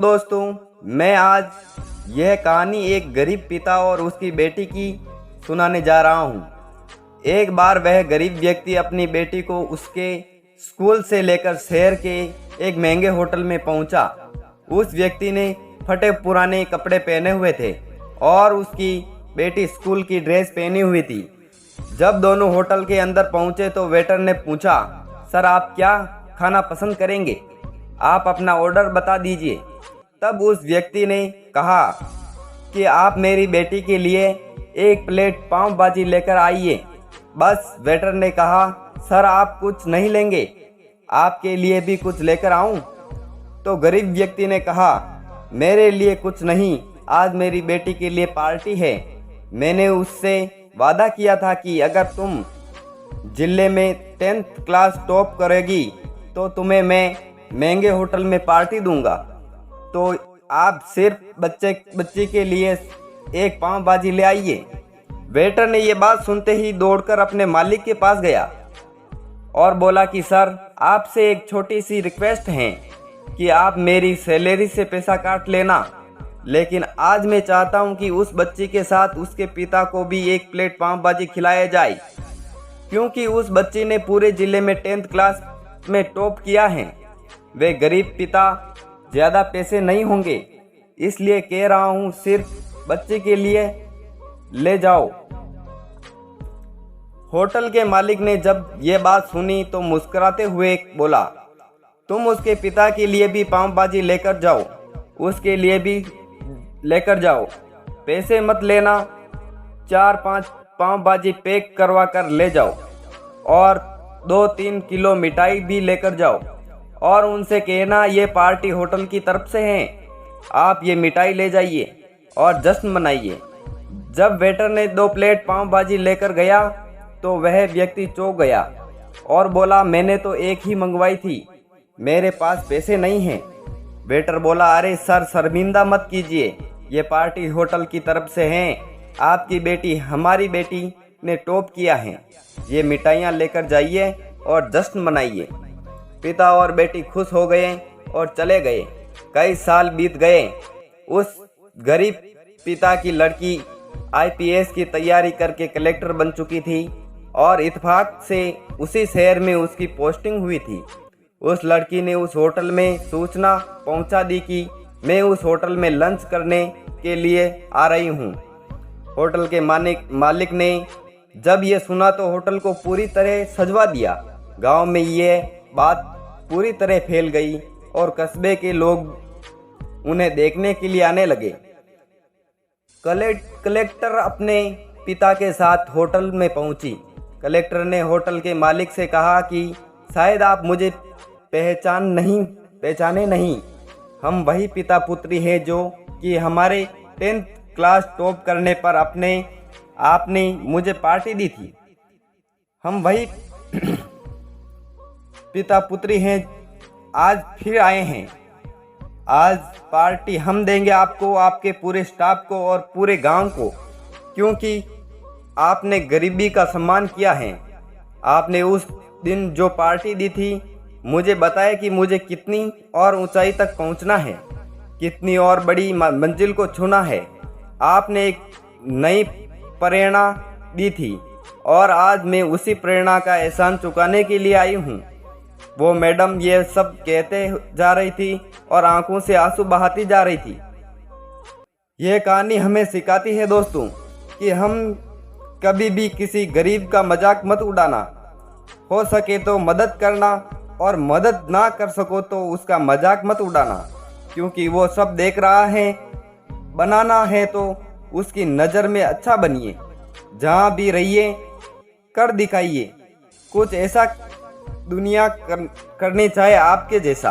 दोस्तों, मैं आज यह कहानी एक गरीब पिता और उसकी बेटी की सुनाने जा रहा हूँ। एक बार वह गरीब व्यक्ति अपनी बेटी को उसके स्कूल से लेकर शहर के एक महंगे होटल में पहुँचा। उस व्यक्ति ने फटे पुराने कपड़े पहने हुए थे और उसकी बेटी स्कूल की ड्रेस पहनी हुई थी। जब दोनों होटल के अंदर पहुँचे तो वेटर ने पूछा, सर आप क्या खाना पसंद करेंगे? आप अपना ऑर्डर बता दीजिए। तब उस व्यक्ति ने कहा कि आप मेरी बेटी के लिए एक प्लेट पाव भाजी लेकर आइए। बस वेटर ने कहा, सर आप कुछ नहीं लेंगे, आपके लिए भी कुछ लेकर आऊं? तो गरीब व्यक्ति ने कहा, मेरे लिए कुछ नहीं, आज मेरी बेटी के लिए पार्टी है। मैंने उससे वादा किया था कि अगर तुम जिले में 10th क्लास टॉप करेगी तो तुम्हें मैं महंगे होटल में पार्टी दूंगा। तो आप सिर्फ बच्चे के लिए एक पाव भाजी ले आइए। वेटर ने ये बात सुनते ही दौड़कर अपने मालिक के पास गया और बोला कि सर आपसे एक छोटी सी रिक्वेस्ट है कि आप मेरी सैलरी से पैसा काट लेना, लेकिन आज मैं चाहता हूं कि उस बच्ची के साथ उसके पिता को भी एक प्लेट पाव भाजी खिलाया जाए, क्योंकि उस बच्ची ने पूरे जिले में 10th क्लास में टॉप किया है। वे गरीब पिता ज़्यादा पैसे नहीं होंगे, इसलिए कह रहा हूँ सिर्फ बच्चे के लिए ले जाओ। होटल के मालिक ने जब ये बात सुनी तो मुस्कुराते हुए बोला, तुम उसके पिता के लिए भी पाव भाजी लेकर जाओ, उसके लिए भी लेकर जाओ, पैसे मत लेना, 4-5 पाव भाजी पैक करवा कर ले जाओ और 2-3 किलो मिठाई भी लेकर जाओ और उनसे कहना ये पार्टी होटल की तरफ से है, आप ये मिठाई ले जाइए और जश्न मनाइए। जब वेटर ने 2 प्लेट पाव भाजी लेकर गया तो वह व्यक्ति चौंक गया और बोला, मैंने तो एक ही मंगवाई थी, मेरे पास पैसे नहीं हैं। वेटर बोला, अरे सर शर्मिंदा मत कीजिए, ये पार्टी होटल की तरफ से है, आपकी बेटी हमारी बेटी ने टॉप किया है, ये मिठाइयाँ लेकर जाइए और जश्न मनाइए। पिता और बेटी खुश हो गए और चले गए। कई साल बीत गए। उस गरीब पिता की लड़की IPS की तैयारी करके कलेक्टर बन चुकी थी और इत्तेफाक से उसी शहर में उसकी पोस्टिंग हुई थी। उस लड़की ने उस होटल में सूचना पहुंचा दी कि मैं उस होटल में लंच करने के लिए आ रही हूं। होटल के मालिक ने जब ये सुना तो होटल को पूरी तरह सजवा दिया। गांव में ये बात पूरी तरह फैल गई और कस्बे के लोग उन्हें देखने के लिए आने लगे। कलेक्टर अपने पिता के साथ होटल में पहुंची। कलेक्टर ने होटल के मालिक से कहा कि शायद आप मुझे पहचाने नहीं, हम वही पिता पुत्री हैं जो कि हमारे 10th क्लास टॉप करने पर आपने मुझे पार्टी दी थी। हम वही पिता पुत्री हैं, आज फिर आए हैं। आज पार्टी हम देंगे आपको, आपके पूरे स्टाफ को और पूरे गांव को, क्योंकि आपने गरीबी का सम्मान किया है। आपने उस दिन जो पार्टी दी थी मुझे बताया कि मुझे कितनी और ऊंचाई तक पहुंचना है, कितनी और बड़ी मंजिल को छूना है। आपने एक नई प्रेरणा दी थी और आज मैं उसी प्रेरणा का एहसान चुकाने के लिए आई हूँ। वो मैडम ये सब कहते जा रही थी और आंखों से आंसू बहाती जा रही थी। यह कहानी हमें सिखाती है दोस्तों कि हम कभी भी किसी गरीब का मजाक मत उड़ाना, हो सके तो मदद करना और मदद ना कर सको तो उसका मजाक मत उड़ाना, क्योंकि वो सब देख रहा है। बनाना है तो उसकी नज़र में अच्छा बनिए, जहाँ भी रहिए कर दिखाइए, कुछ ऐसा दुनिया करनी चाहे आपके जैसा।